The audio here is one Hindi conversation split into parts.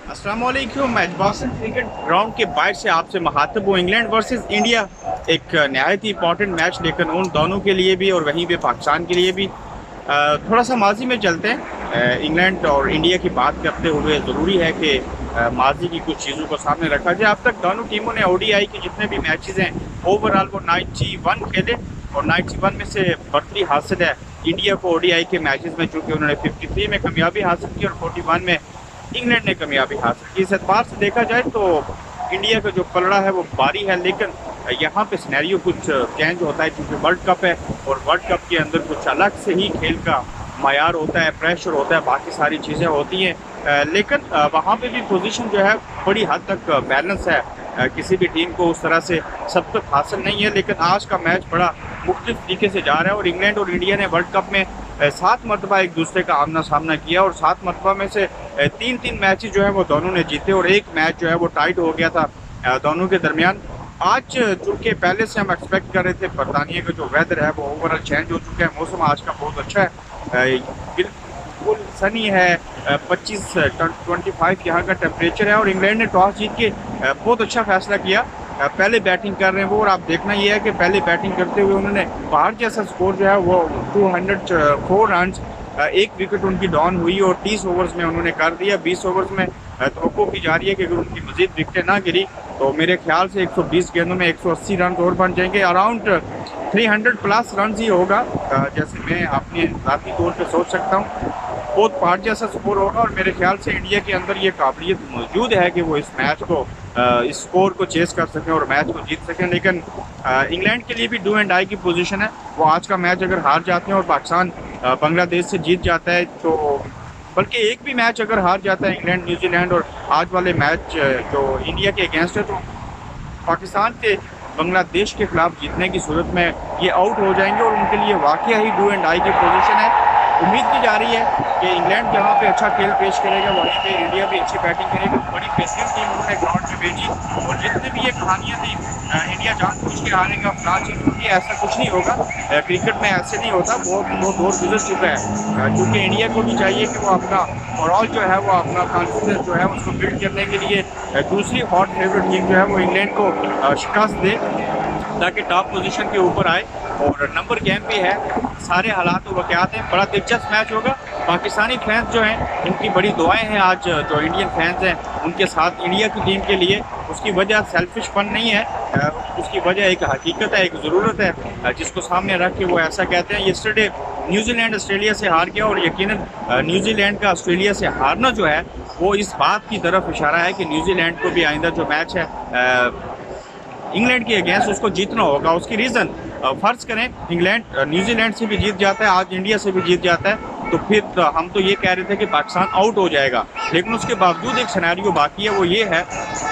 अस्सलाम वालेकुम। मैच बॉक्सिंग क्रिकेट ग्राउंड के बाहर से आपसे मुखातिब हूँ। इंग्लैंड वर्सेस इंडिया एक नहायत ही इंपॉर्टेंट मैच, लेकिन उन दोनों के लिए भी और वहीं पे पाकिस्तान के लिए भी थोड़ा सा माजी में चलते हैं। इंग्लैंड और इंडिया की बात करते हुए ज़रूरी है कि माजी की कुछ चीज़ों को सामने रखा जाए। अब तक दोनों टीमों ने ओडीआई के जितने भी मैचेस हैं ओवरऑल वो 91 खेले और 91 में से बढ़तरी हासिल है इंडिया को ओडीआई के मैचेस में, चूँकि उन्होंने 53 में कामयाबी हासिल की और 41 में इंग्लैंड ने कामयाबी हासिल की। इस एतबार से देखा जाए तो इंडिया का जो पलड़ा है वो भारी है, लेकिन यहाँ पे सिनेरियो कुछ चेंज होता है क्योंकि वर्ल्ड कप है और वर्ल्ड कप के अंदर कुछ अलग से ही खेल का मायार होता है, प्रेशर होता है, बाकी सारी चीज़ें होती हैं। लेकिन वहाँ पे भी पोजीशन जो है बड़ी हद तक बैलेंस है। किसी भी टीम को उस तरह से सबक हासिल नहीं है, लेकिन आज का मैच बड़ा मुख्तलिफ तरीके से जा रहा है और इंग्लैंड और इंडिया ने वर्ल्ड कप में 7 मरतबा एक दूसरे का आमना सामना किया और 7 मरतबा में से 3-3 मैचेस जो है वो दोनों ने जीते और एक मैच जो है वो टाइट हो गया था दोनों के दरमियान। आज चूँकि पहले से हम एक्सपेक्ट कर रहे थे, बरतानिया का जो वेदर है वो ओवरऑल चेंज हो चुका है, मौसम आज का बहुत अच्छा है, बिल्कुल सनी है, 25 यहाँ का टेम्परेचर है और इंग्लैंड ने टॉस जीत के बहुत अच्छा फैसला किया। पहले बैटिंग कर रहे हैं वो, और आप देखना ये है कि पहले बैटिंग करते हुए उन्होंने बाहर जैसा स्कोर जो है वो 204 रन, एक विकेट उनकी डाउन हुई और 30 ओवर्स में उन्होंने कर दिया। 20 ओवर्स में तवक्को की जा रही है कि अगर उनकी मजीद विकेटें ना गिरी तो मेरे ख्याल से 120 गेंदों में 180 रन और बन जाएंगे, अराउंड 300 प्लस रन ही होगा, जैसे मैं अपने ज़ाती तौर पे सोच सकता हूँ। बहुत पार जैसा स्कोर होगा और मेरे ख्याल से इंडिया के अंदर ये काबिलियत मौजूद है कि वो इस मैच को इस स्कोर को चेस कर सकें और मैच को जीत सकें। लेकिन इंग्लैंड के लिए भी डू एंड डाई की पोजीशन है। वो आज का मैच अगर हार जाते हैं और पाकिस्तान बांग्लादेश से जीत जाता है, तो बल्कि एक भी मैच अगर हार जाता है इंग्लैंड न्यूजीलैंड और आज वाले मैच जो इंडिया के अगेंस्ट है, तो पाकिस्तान के बांग्लादेश के खिलाफ जीतने की सूरत में ये आउट हो जाएंगे और उनके लिए वाकई ही डू एंड डाई की पोजीशन है। उम्मीद की जा रही है कि इंग्लैंड जहाँ पे अच्छा खेल पेश करेगा वहीं पे इंडिया भी अच्छी बैटिंग करेगी। बड़ी बेहतरीन टीम उन्होंने ग्राउंड में भेजी और जितने भी ये कहानियाँ थी इंडिया जानबूझ के हारेगा फ्लाच, क्योंकि ऐसा कुछ नहीं होगा, क्रिकेट में ऐसे नहीं होता, बहुत दौर गुजर चुका है। क्योंकि इंडिया को भी चाहिए कि वो अपना ओवरऑल जो है वो अपना कॉन्फिडेंस जो है उसको बिल्ड करने के लिए दूसरी हॉट फेवरेट टीम जो है वो इंग्लैंड को शिकस्त दे ताकि टॉप पोजीशन के ऊपर आए। और नंबर गेम भी है, सारे हालात और वाक़यात हैं, बड़ा दिलचस्प मैच होगा। पाकिस्तानी फैंस जो हैं उनकी बड़ी दुआएं हैं आज जो इंडियन फैंस हैं उनके साथ इंडिया की टीम के लिए। उसकी वजह सेल्फिशपन नहीं है, उसकी वजह एक हकीकत है, एक ज़रूरत है जिसको सामने रख के वो ऐसा कहते हैं। यस्टरडे न्यूजीलैंड ऑस्ट्रेलिया से हार गया और यकीनन न्यूजीलैंड का ऑस्ट्रेलिया से हारना जो है वो इस बात की तरफ इशारा है कि न्यूजीलैंड को भी आइंदा जो मैच है इंग्लैंड के अगेंस्ट उसको जीतना होगा। उसकी रीज़न फ़र्ज़ करें इंग्लैंड न्यूजीलैंड से भी जीत जाता है, आज इंडिया से भी जीत जाता है, तो फिर हम तो ये कह रहे थे कि पाकिस्तान आउट हो जाएगा। लेकिन उसके बावजूद एक सिनेरियो बाकी है, वो ये है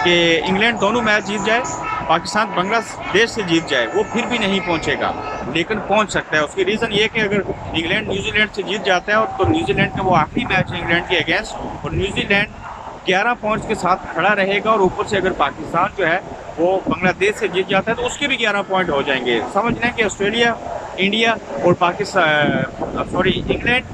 कि इंग्लैंड दोनों मैच जीत जाए, पाकिस्तान बांग्लादेश से जीत जाए, वो फिर भी नहीं पहुंचेगा, लेकिन पहुंच सकता है। उसकी रीज़न ये कि अगर इंग्लैंड न्यूजीलैंड से जीत जाता है और तो न्यूजीलैंड का वो आखिरी मैच है इंग्लैंड के अगेंस्ट और न्यूजीलैंड 11 पॉइंट्स के साथ खड़ा रहेगा और ऊपर से अगर पाकिस्तान जो है वो बांग्लादेश से जीत जाता है तो उसके भी 11 पॉइंट हो जाएंगे। समझ लें कि ऑस्ट्रेलिया, इंडिया और इंग्लैंड,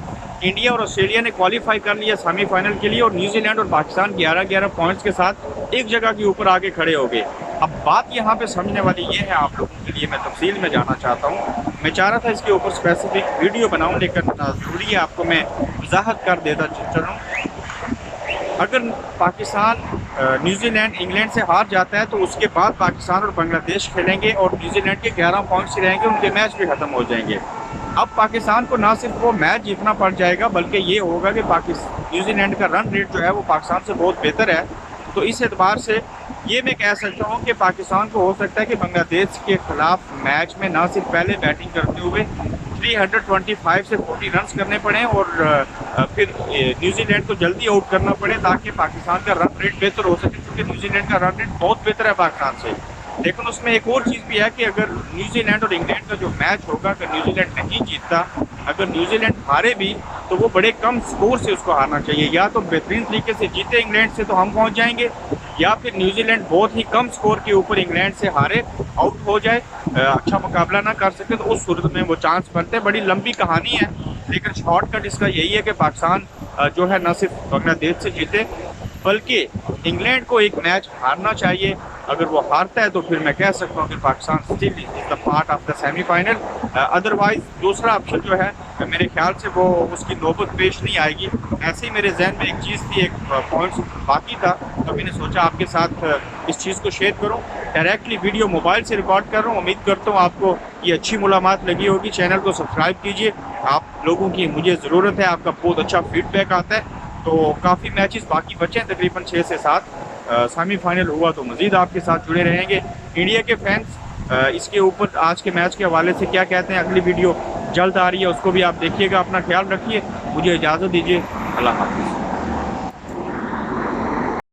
इंडिया और ऑस्ट्रेलिया ने क्वालिफाई कर लिया सेमीफाइनल के लिए और न्यूजीलैंड और पाकिस्तान 11-11 पॉइंट्स के साथ एक जगह के ऊपर आके खड़े हो गए। अब बात यहाँ पे समझने वाली ये है, आप लोगों के लिए मैं तफसील में जाना चाहता हूँ। मैं चाह रहा था इसके ऊपर स्पेसिफिक वीडियो बनाऊँ, लेकिन ज़रूरी है आपको मैं वजाहत कर देता चलूँ। अगर पाकिस्तान न्यूजीलैंड इंग्लैंड से हार जाता है तो उसके बाद पाकिस्तान और बांग्लादेश खेलेंगे और न्यूजीलैंड के 11 पॉइंट्स रहेंगे, उनके मैच भी ख़त्म हो जाएंगे। अब पाकिस्तान को ना सिर्फ वो मैच जीतना पड़ जाएगा बल्कि ये होगा कि न्यूजीलैंड का रन रेट जो है वो पाकिस्तान से बहुत बेहतर है। तो इस एतबार से ये मैं कह सकता हूँ कि पाकिस्तान को हो सकता है कि बांग्लादेश के ख़िलाफ़ मैच में ना सिर्फ पहले बैटिंग करते हुए 325 से 40 रन करने पड़े और फिर न्यूजीलैंड को जल्दी आउट करना पड़े ताकि पाकिस्तान का रन रेट बेहतर हो सके, क्योंकि न्यूजीलैंड का रन रेट बहुत बेहतर है पाकिस्तान से। लेकिन उसमें एक और चीज़ भी है कि अगर न्यूजीलैंड और इंग्लैंड का जो मैच होगा, अगर न्यूजीलैंड नहीं जीतता, अगर न्यूजीलैंड हारे भी तो वो बड़े कम स्कोर से उसको हारना चाहिए। या तो बेहतरीन तरीके से जीते इंग्लैंड से तो हम पहुंच जाएंगे, या फिर न्यूजीलैंड बहुत ही कम स्कोर के ऊपर इंग्लैंड से हारे, आउट हो जाए, अच्छा मुकाबला ना कर सके, तो उस सूरत में वो चांस बनते हैं। बड़ी लंबी कहानी है, लेकिन शॉर्टकट इसका यही है कि पाकिस्तान जो है न सिर्फ बांग्लादेश से जीते बल्कि इंग्लैंड को एक मैच हारना चाहिए। अगर वो हारता है तो फिर मैं कह सकता हूँ कि Pakistan still is the part of the semifinal. Otherwise दूसरा ऑप्शन जो है मेरे ख्याल से वो उसकी नौबत पेश नहीं आएगी। ऐसे ही मेरे जहन में एक चीज़ थी, एक पॉइंट्स बाकी था, तो मैंने सोचा आपके साथ इस चीज़ को शेयर करूँ। डायरेक्टली वीडियो मोबाइल से रिकॉर्ड कर रहा हूँ। उम्मीद करता हूँ आपको ये अच्छी मालूमात लगी होगी। चैनल को सब्सक्राइब कीजिए, आप लोगों की मुझे ज़रूरत है, आपका बहुत अच्छा फीडबैक आता है। तो काफ़ी मैचेस बाकी बचे हैं, तकरीबन 6 से 7। सेमीफाइनल हुआ तो मज़ीद आपके साथ जुड़े रहेंगे। इंडिया के फैंस इसके ऊपर आज के मैच के हवाले से क्या कहते हैं, अगली वीडियो जल्द आ रही है, उसको भी आप देखिएगा। अपना ख्याल रखिए, मुझे इजाज़त दीजिए, अल्लाह हाफ़िज़।